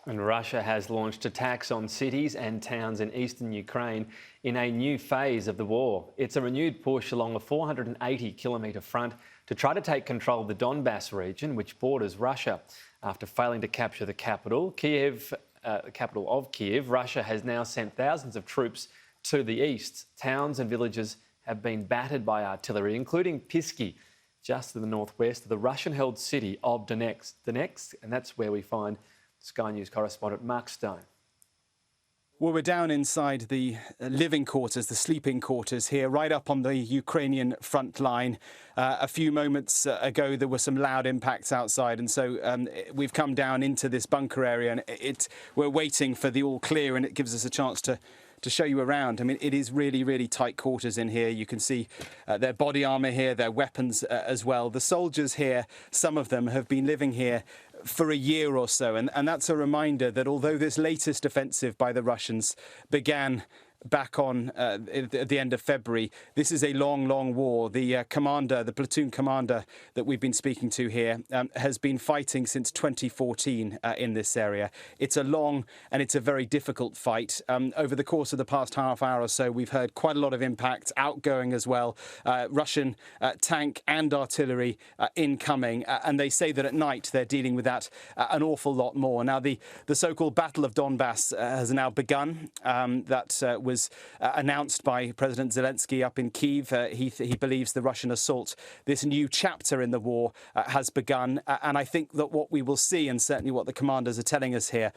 And Russia has launched attacks on cities and towns in eastern Ukraine in a new phase of the war. It's a renewed push along a 480-kilometre front to try to take control of the Donbas region, which borders Russia. After failing to capture the capital, the capital of Kiev, Russia has now sent thousands of troops to the east. Towns and villages have been battered by artillery, including Pisky, just to the northwest of the Russian-held city of Donetsk, and that's where we find Sky News correspondent Mark Stone. Well, we're down inside the living quarters, the sleeping quarters here, right up on the Ukrainian front line. A few moments ago, there were some loud impacts outside, and so we've come down into this bunker area, and we're waiting for the all clear, and it gives us a chance to show you around. I mean, it is really, really tight quarters in here. You can see their body armour here, their weapons as well. The soldiers here, some of them have been living here for a year or so. And that's a reminder that although this latest offensive by the Russians began back on at the end of February, this is a long, long war. The commander, the platoon commander that we've been speaking to here has been fighting since 2014 in this area. It's a long and it's a very difficult fight. Over the course of the past half hour or so, we've heard quite a lot of impact, outgoing as well, Russian tank and artillery incoming. And they say that at night they're dealing with that an awful lot more. Now, the so-called Battle of Donbas has now begun. That was announced by President Zelensky up in Kyiv. He believes the Russian assault, this new chapter in the war, has begun. And I think that what we will see, and certainly what the commanders are telling us here,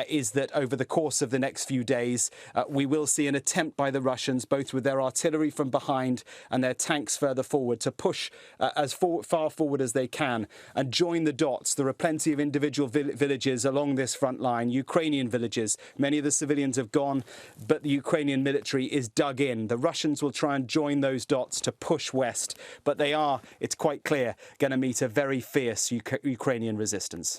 is that over the course of the next few days, we will see an attempt by the Russians, both with their artillery from behind and their tanks further forward, to push as far forward as they can and join the dots. There are plenty of individual villages along this front line, Ukrainian villages. Many of the civilians have gone, but the Ukrainian military is dug in. The Russians will try and join those dots to push west, but they are, it's quite clear, going to meet a very fierce Ukrainian resistance.